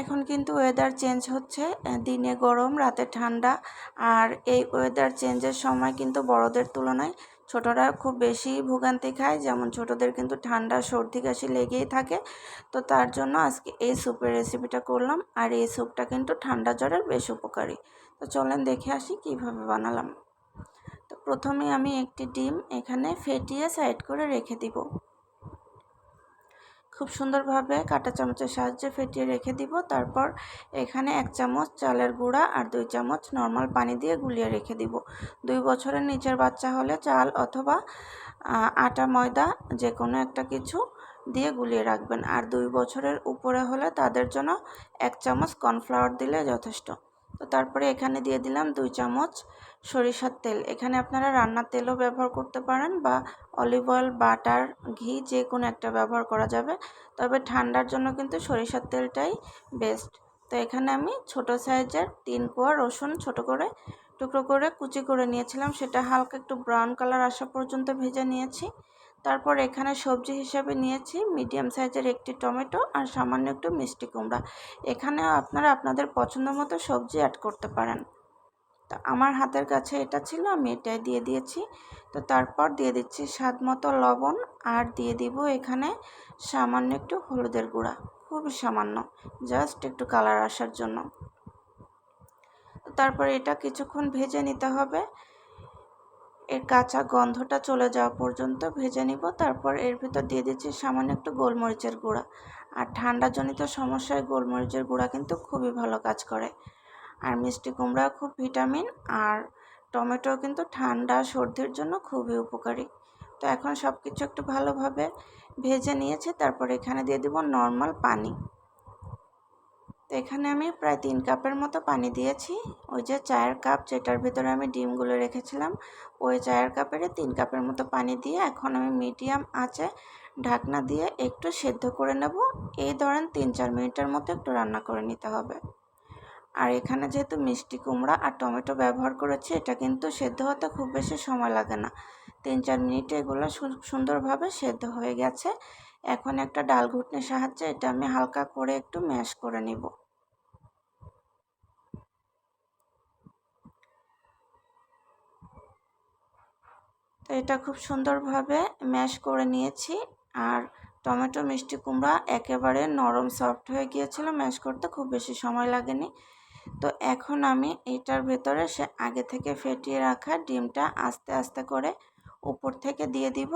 এখন কিন্তু weather change হচ্ছে, দিনে গরম রাতে ঠান্ডা। আর এই ওয়েদার চেঞ্জের সময় কিন্তু বড়দের তুলনায় ছোটরা খুব বেশি ভোগান্তি খায়, যেমন ছোটদের কিন্তু ঠান্ডা সর্দি কাশি লেগেই থাকে। তো তার জন্য আজকে এই স্যুপের রেসিপিটা করলাম। আর এই স্যুপটা কিন্তু ঠান্ডা জ্বরের বেশ উপকারী। তো চলেন দেখে আসি কিভাবে বানালাম। তো প্রথমে আমি একটি ডিম এখানে ফেটিয়ে সাইড করে রেখে দিব। খুব সুন্দরভাবে কাঁটা চামচের সাহায্যে ফেটিয়ে রেখে দিব। তারপর এখানে 1 চামচ চালের গুঁড়া আর 2 চামচ নর্মাল পানি দিয়ে গুলিয়ে রেখে দিব। 2 বছরের নিচের বাচ্চা হলে চাল অথবা আটা ময়দা যে কোনো একটা কিছু দিয়ে গুলিয়ে রাখবেন। আর 2 বছরের উপরে হলে তাদের জন্য 1 চামচ কর্নফ্লাওয়ার দিলে যথেষ্ট। তো তারপরে এখানে দিয়ে দিলাম 2 চামচ সরিষার তেল। এখানে আপনারা রান্নার তেলও ব্যবহার করতে পারেন বা অলিভ অয়েল, বাটার, ঘি যে কোনো একটা ব্যবহার করা যাবে। তবে ঠান্ডার জন্য কিন্তু সরিষার তেলটাই বেস্ট। তো এখানে আমি ছোট সাইজের 3 কোয়া রসুন ছোট করে টুকরো করে কুচি করে নিয়েছিলাম, সেটা হালকা একটু ব্রাউন কালার আসা পর্যন্ত ভেজে নিয়েছি। তারপর এখানে সবজি হিসেবে নিয়েছি মিডিয়াম সাইজের একটি টমেটো আর সামান্য একটু মিষ্টি কুমড়া। এখানে আপনারা আপনাদের পছন্দ মতো সবজি অ্যাড করতে পারেন। তো আমার হাতের কাছে এটা ছিল, আমি এটাই দিয়ে দিয়েছি। তো তারপর দিয়ে দিচ্ছি স্বাদ মতো লবণ আর দিয়ে দিব এখানে সামান্য একটু হলুদের গুঁড়া, খুবই সামান্য, জাস্ট একটু কালার আসার জন্য। তারপর এটা কিছুক্ষণ ভেজে নিতে হবে, এর কাঁচা গন্ধটা চলে যাওয়া পর্যন্ত ভেজে নিব। তারপর এর ভিতর দিয়ে দিচ্ছি সামান্য একটু গোলমরিচের গুঁড়া। আর ঠান্ডাজনিত সমস্যায় গোলমরিচের গুঁড়া কিন্তু খুবই ভালো কাজ করে। আর মিষ্টি কুমড়া খুব ভিটামিন, আর টমেটো কিন্তু ঠান্ডা সর্দির জন্য খুবই উপকারী। তো এখন সব কিছু একটু ভালোভাবে ভেজে নিয়েছি। তারপর এখানে দিয়ে দিব নর্মাল পানি। তো এখানে আমি প্রায় 3 কাপের মতো পানি দিয়েছি। ওই যে চায়ের কাপ যেটার ভিতরে আমি ডিমগুলো রেখেছিলাম, ওই চায়ের কাপের 3 কাপের মতো পানি দিয়ে এখন আমি মিডিয়াম আঁচে ঢাকনা দিয়ে একটু সেদ্ধ করে নেব। এই ধরেন 3-4 মিনিটের মতো একটু রান্না করে নিতে হবে। আর এখানে যেহেতু মিষ্টি কুমড়া আর টমেটো ব্যবহার করেছি, এটা কিন্তু সেদ্ধ হতে খুব বেশি সময় লাগে না, 3-4 মিনিটে এগুলো সুন্দরভাবে সেদ্ধ হয়ে গেছে। এখন একটা ডাল ঘুটনির সাহায্যে এটা আমি হালকা করে একটু ম্যাশ করে নিব। তো এটা খুব সুন্দরভাবে ম্যাশ করে নিয়েছি। আর টমেটো মিষ্টি কুমড়া একেবারে নরম সফট হয়ে গিয়েছিল, ম্যাশ করতে খুব বেশি সময় লাগেনি। তো এখন আমি এটার ভেতরে সে আগে থেকে ফেটিয়ে রাখা ডিমটা আস্তে আস্তে করে উপর থেকে দিয়ে দিব।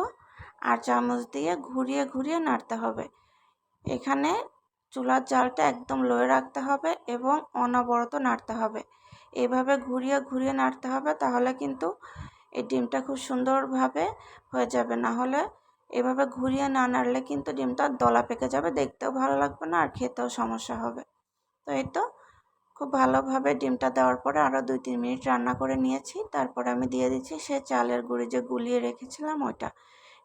আর চামচ দিয়ে ঘুরিয়ে ঘুরিয়ে নাড়তে হবে। এখানে চুলার জালটা একদম লোয়ে রাখতে হবে এবং অনবরত নাড়তে হবে। এভাবে ঘুরিয়ে ঘুরিয়ে নাড়তে হবে, তাহলে কিন্তু এই ডিমটা খুব সুন্দরভাবে হয়ে যাবে। না হলে এভাবে ঘুরিয়ে না নাড়লে কিন্তু ডিমটা দলা পেকে যাবে, দেখতেও ভালো লাগবে না আর খেতেও সমস্যা হবে। তো এই তো খুব ভালোভাবে ডিমটা দেওয়ার পরে আরও 2-3 মিনিট রান্না করে নিয়েছি। তারপরে আমি দিয়ে দিচ্ছি সে চালের গুঁড়ি যে গুলিয়ে রেখেছিলাম ওইটা।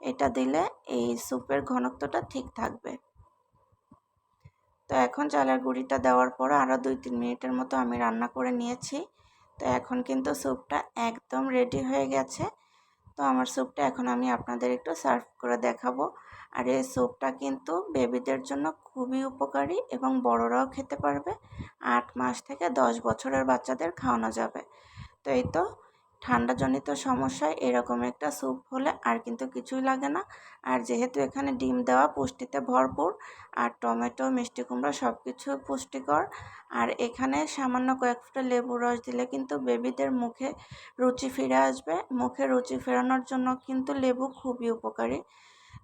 এটা দিলে এই স্যুপের ঘনত্বটা ঠিক থাকবে। তো এখন চালের গুঁড়িটা দেওয়ার পর আরও 2-3 মিনিটের মতো আমি রান্না করে নিয়েছি। তো এখন কিন্তু স্যুপটা একদম রেডি হয়ে গেছে। তো আমার স্যুপটা এখন আমি আপনাদের একটু সার্ভ করে দেখাবো। আর এই স্যুপটা কিন্তু বেবিদের জন্য খুবই উপকারী এবং বড়রাও খেতে পারবে। 8 মাস থেকে 10 বছরের বাচ্চাদের খাওয়ানো যাবে। তো এই তো ঠান্ডাজনিত সমস্যায় এরকম একটা স্যুপ হলে আর কিন্তু কিছুই লাগে না। আর যেহেতু এখানে ডিম দেওয়া, পুষ্টিতে ভরপুর, আর টমেটো মিষ্টি কুমড়া সব কিছু পুষ্টিকর। আর এখানে সামান্য কয়েক ফোঁটা লেবুর রস দিলে কিন্তু বেবিদের মুখে রুচি ফিরে আসবে। মুখে রুচি ফেরানোর জন্য কিন্তু লেবু খুবই উপকারী।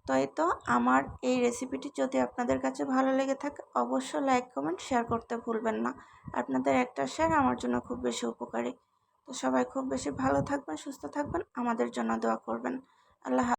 তো এই তো আমার এই রেসিপিটি যদি আপনাদের কাছে ভালো লেগে থাকে, অবশ্যই লাইক কমেন্ট শেয়ার করতে ভুলবেন না। আপনাদের একটা শেয়ার আমার জন্য খুব বেশি উপকারী। তো সবাই খুব বেশি ভালো থাকবেন, সুস্থ থাকবেন, আমাদের জন্য দোয়া করবেন। আল্লাহ।